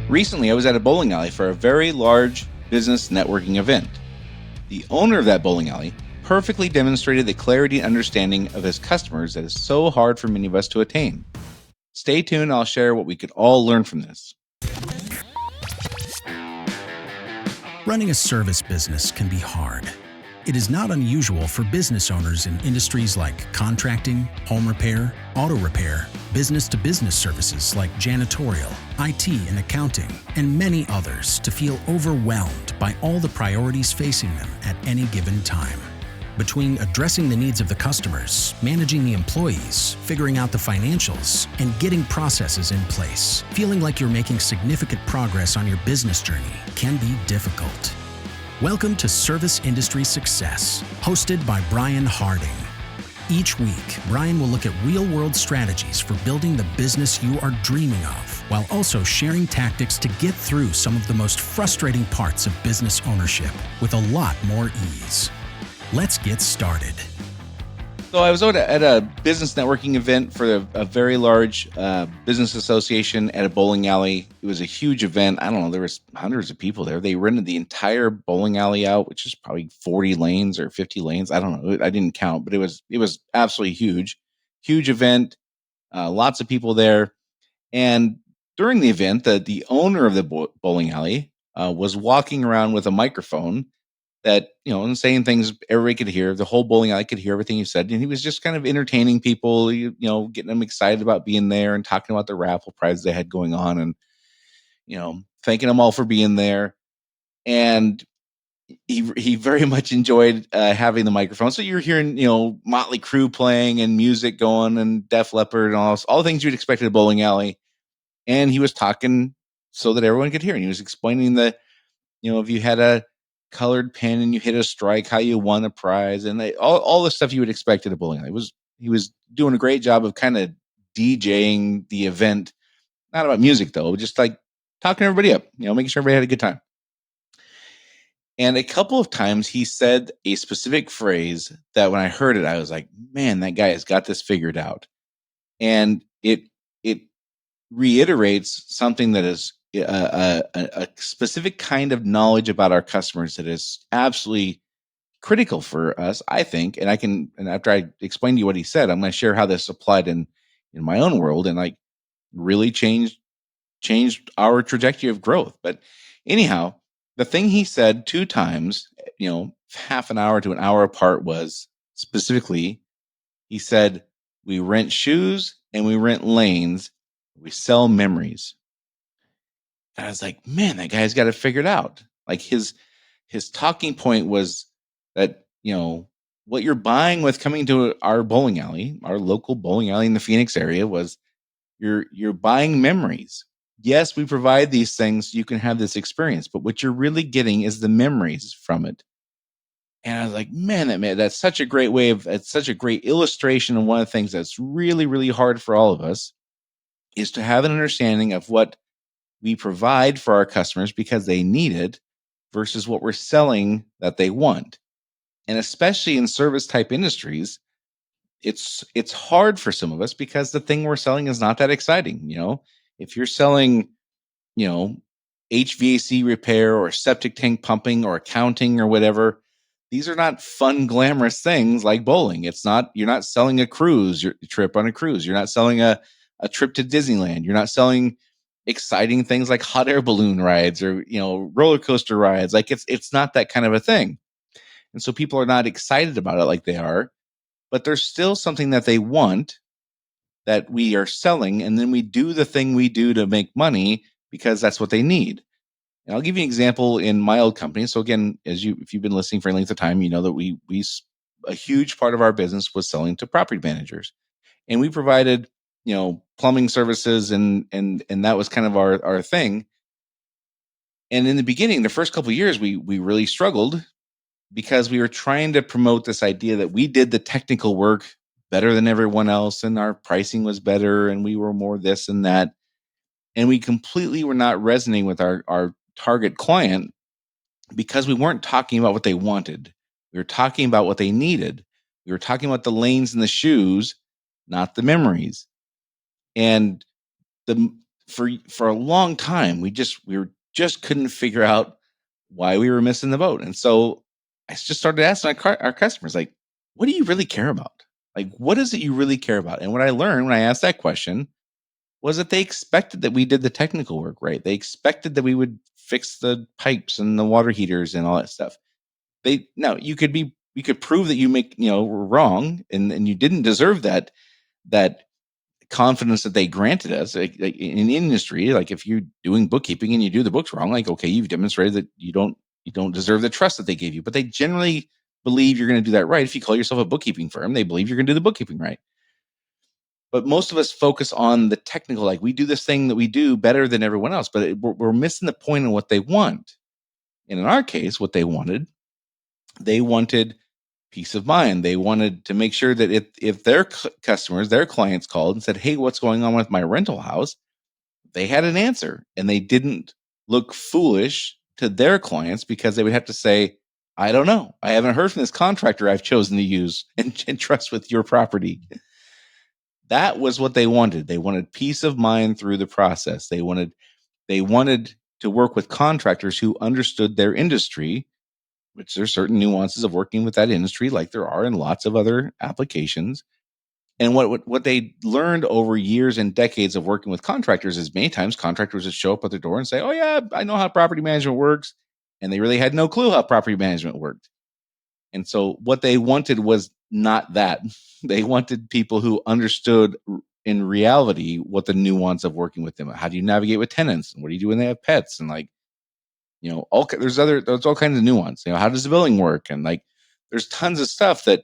Recently, I was at a bowling alley for a very large business networking event. The owner of that bowling alley perfectly demonstrated the clarity and understanding of his customers that is so hard for many of us to attain. Stay tuned, I'll share what we could all learn from this. Running a service business can be hard. It is not unusual for business owners in industries like contracting, home repair, auto repair, business-to-business services like janitorial, IT and accounting, and many others to feel overwhelmed by all the priorities facing them at any given time. Between addressing the needs of the customers, managing the employees, figuring out the financials, and getting processes in place, feeling like you're making significant progress on your business journey can be difficult. Welcome to Service Industry Success, hosted by Brian Harding. Each week, Brian will look at real-world strategies for building the business you are dreaming of, while also sharing tactics to get through some of the most frustrating parts of business ownership with a lot more ease. Let's get started. So I was at a business networking event for a very large business association at a bowling alley. It was a huge event. I don't know, there was hundreds of people there. They rented the entire bowling alley out, which is probably 40 lanes or 50 lanes. I don't know. I didn't count, but it was absolutely huge. Huge event, lots of people there. And during the event, the owner of the bowling alley was walking around with a microphone that, and saying things everybody could hear. The whole bowling alley could hear everything he said. And he was just kind of entertaining people, getting them excited about being there and talking about the raffle prizes they had going on and, thanking them all for being there. And he very much enjoyed having the microphone. So you're hearing, Motley Crue playing and music going and Def Leppard and all the things you'd expect at a bowling alley. And he was talking so that everyone could hear. And he was explaining if you had a colored pen and you hit a strike, how you won a prize, and all the stuff you would expect at a bowling alley. He was doing a great job of kind of DJing the event, not about music though, just like talking everybody up, making sure everybody had a good time. And a couple of times he said a specific phrase that when I heard it, I was like, man, that guy has got this figured out. And it reiterates something that is a specific kind of knowledge about our customers that is absolutely critical for us, I think. And after I explain to you what he said, I'm going to share how this applied in my own world and like really changed our trajectory of growth. But anyhow, the thing he said 2 times, half an hour to an hour apart, was specifically, he said, we rent shoes and we rent lanes. We sell memories. And I was like, man, that guy's got it figured out. Like his talking point was that, what you're buying with coming to our bowling alley, our local bowling alley in the Phoenix area, was you're buying memories. Yes, we provide these things so you can have this experience, but what you're really getting is the memories from it. And I was like, man, that's such a great it's such a great illustration of one of the things that's really, really hard for all of us, is to have an understanding of what we provide for our customers because they need it versus what we're selling that they want. And especially in service type industries, it's hard for some of us because the thing we're selling is not that exciting. If you're selling, HVAC repair or septic tank pumping or accounting or whatever, these are not fun, glamorous things like bowling. You're not selling a trip on a cruise. You're not selling a trip to Disneyland. You're not selling exciting things like hot air balloon rides or, roller coaster rides. Like it's not that kind of a thing. And so people are not excited about it like they are, but there's still something that they want that we are selling. And then we do the thing we do to make money because that's what they need. And I'll give you an example in my old company. So again, if you've been listening for any length of time, you know that we a huge part of our business was selling to property managers, and we provided, plumbing services and that was kind of our thing. And in the beginning, the first couple of years, we really struggled because we were trying to promote this idea that we did the technical work better than everyone else and our pricing was better and we were more this and that. And we completely were not resonating with our target client because we weren't talking about what they wanted. We were talking about what they needed. We were talking about the lanes and the shoes, not the memories. And for a long time, we couldn't figure out why we were missing the boat. And so I just started asking our customers, like, what do you really care about? Like, what is it you really care about? And what I learned when I asked that question was that they expected that we did the technical work right. They expected that we would fix the pipes and the water heaters and all that stuff. They no, you could prove that were wrong and you didn't deserve that confidence that they granted us, like in the industry. Like if you're doing bookkeeping and you do the books wrong, like, okay, you've demonstrated that you don't deserve the trust that they gave you. But they generally believe you're going to do that right. If you call yourself a bookkeeping firm, they believe you're going to do the bookkeeping right. But most of us focus on the technical, like we do this thing that we do better than everyone else, but we're missing the point of what they want. And in our case, what they wanted peace of mind. They wanted to make sure that if their customers, their clients called and said, "Hey, what's going on with my rental house?" they had an answer, and they didn't look foolish to their clients because they would have to say, "I don't know. I haven't heard from this contractor I've chosen to use and trust with your property." That was what they wanted. They wanted peace of mind through the process. They wanted to work with contractors who understood their industry, which there's certain nuances of working with that industry, like there are in lots of other applications. And what they learned over years and decades of working with contractors is many times contractors would show up at their door and say, "Oh yeah, I know how property management works," and they really had no clue how property management worked. And so what they wanted was not that. They wanted people who understood in reality what the nuance of working with them. How do you navigate with tenants? And what do you do when they have pets? And like, there's all kinds of nuance. How does the billing work? And like, there's tons of stuff that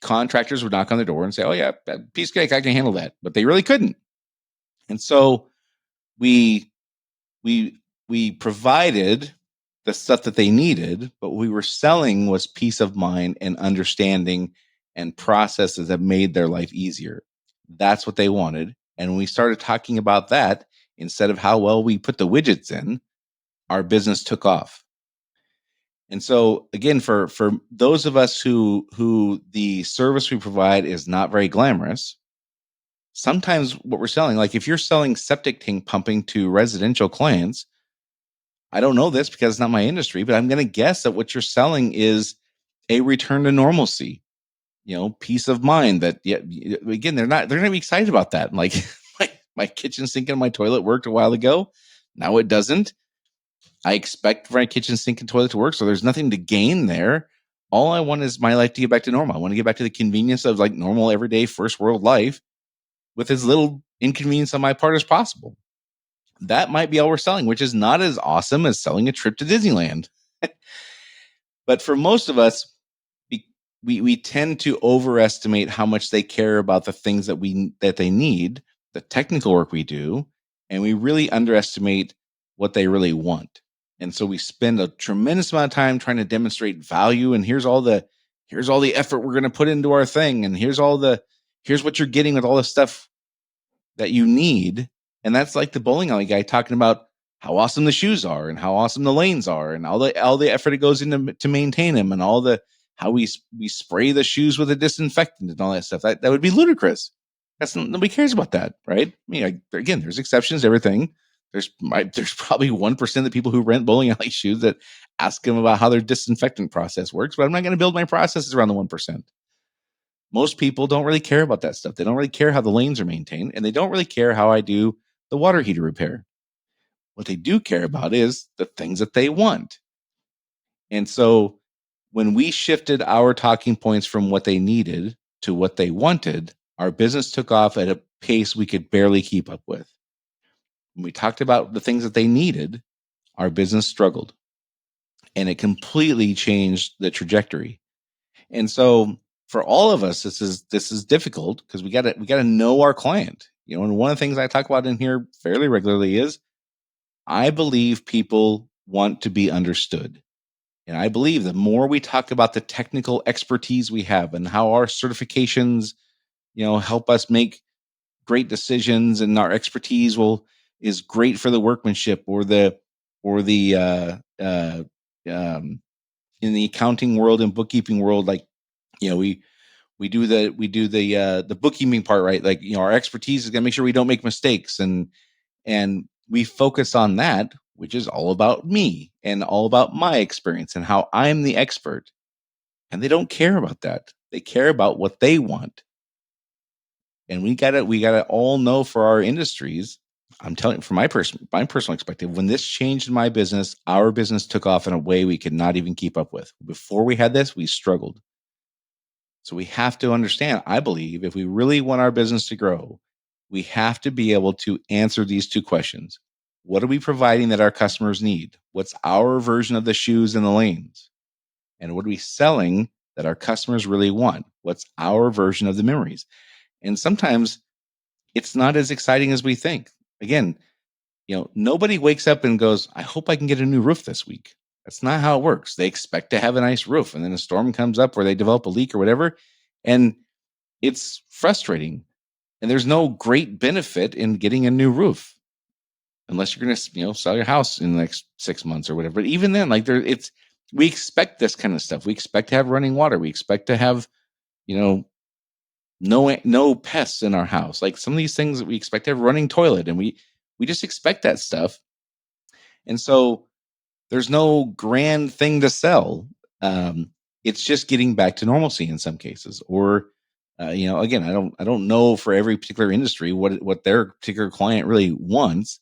contractors would knock on the door and say, "Oh yeah, piece of cake, I can handle that," but they really couldn't. And so we we we provided the stuff that they needed, but what we were selling was peace of mind and understanding and processes that made their life easier. That's what they wanted. And when we started talking about that, instead of how well we put the widgets in, our business took off. And so again, for those of us who the service we provide is not very glamorous, sometimes what we're selling, like if you're selling septic tank pumping to residential clients, I don't know this because it's not my industry, but I'm going to guess that what you're selling is a return to normalcy, peace of mind that, yeah, again, they're going to be excited about that. Like my kitchen sink and my toilet worked a while ago. Now it doesn't. I expect my kitchen sink and toilet to work. So there's nothing to gain there. All I want is my life to get back to normal. I want to get back to the convenience of like normal, everyday first world life with as little inconvenience on my part as possible. That might be all we're selling, which is not as awesome as selling a trip to Disneyland. But for most of us, we tend to overestimate how much they care about the things that they need, the technical work we do, and we really underestimate what they really want. And so we spend a tremendous amount of time trying to demonstrate value. And here's all the effort we're going to put into our thing, and here's what you're getting with all the stuff that you need. And that's like the bowling alley guy talking about how awesome the shoes are and how awesome the lanes are and all the effort it goes into to maintain them and all the how we spray the shoes with a disinfectant and all that stuff. That would be ludicrous. Nobody cares about that, right? I mean, again, there's exceptions to everything. There's probably 1% of the people who rent bowling alley shoes that ask them about how their disinfectant process works, but I'm not going to build my processes around the 1%. Most people don't really care about that stuff. They don't really care how the lanes are maintained, and they don't really care how I do the water heater repair. What they do care about is the things that they want. And so when we shifted our talking points from what they needed to what they wanted, our business took off at a pace we could barely keep up with. When we talked about the things that they needed, our business struggled, and it completely changed the trajectory. And so for all of us, this is difficult because we gotta know our client. And one of the things I talk about in here fairly regularly is I believe people want to be understood. And I believe the more we talk about the technical expertise we have and how our certifications, help us make great decisions, and our expertise is great for the workmanship or the um, in the accounting world and bookkeeping world, like we do the bookkeeping part right. Like our expertise is going to make sure we don't make mistakes, And we focus on that, which is all about me and all about my experience and how I'm the expert. And they don't care about that. They care about what they want. And we gotta all know for our industries. I'm telling you, from my personal perspective, when this changed in my business, our business took off in a way we could not even keep up with. Before we had this, we struggled. So we have to understand, I believe, if we really want our business to grow, we have to be able to answer these two questions. What are we providing that our customers need? What's our version of the shoes and the lanes? And what are we selling that our customers really want? What's our version of the memories? And sometimes it's not as exciting as we think. Again, nobody wakes up and goes, I hope I can get a new roof this week. That's not how it works. They expect to have a nice roof, and then a storm comes up or they develop a leak or whatever. And it's frustrating. And there's no great benefit in getting a new roof unless you're going to, sell your house in the next 6 months or whatever. But even then, we expect this kind of stuff. We expect to have running water. We expect to have, you know, no pests in our house. Like some of these things that we expect to have running toilet, and we just expect that stuff. And so there's no grand thing to sell. It's just getting back to normalcy in some cases, or again, I don't know for every particular industry what their particular client really wants,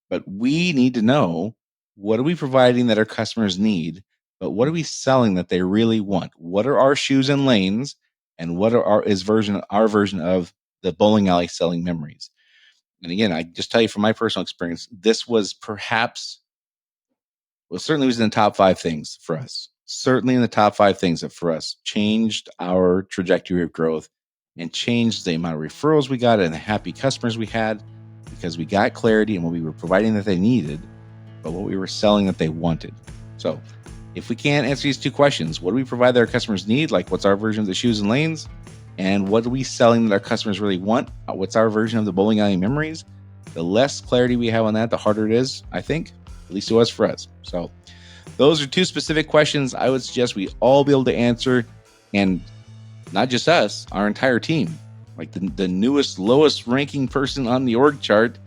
but we need to know, what are we providing that our customers need, but what are we selling that they really want? What are our shoes and lanes, and what are our version of the bowling alley selling memories? And again, I just tell you from my personal experience, this was perhaps, well, certainly was in the top 5 things for us. Certainly in the top 5 things that for us changed our trajectory of growth and changed the amount of referrals we got and the happy customers we had, because we got clarity in what we were providing that they needed, but what we were selling that they wanted. So if we can't answer these 2 questions, what do we provide that our customers need? Like, what's our version of the shoes and lanes? And what are we selling that our customers really want? What's our version of the bowling alley memories? The less clarity we have on that, the harder it is, I think. At least it was for us. So those are 2 specific questions I would suggest we all be able to answer. And not just us, our entire team. Like the newest, lowest ranking person on the org chart,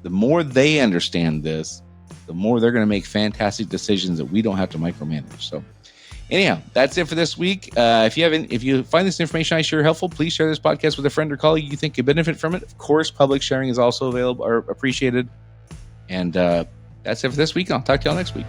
the more they understand this, the more they're going to make fantastic decisions that we don't have to micromanage. So anyhow, that's it for this week. If you find this information I share helpful, please share this podcast with a friend or colleague you think could benefit from it. Of course, public sharing is also available or appreciated. And that's it for this week. I'll talk to y'all next week.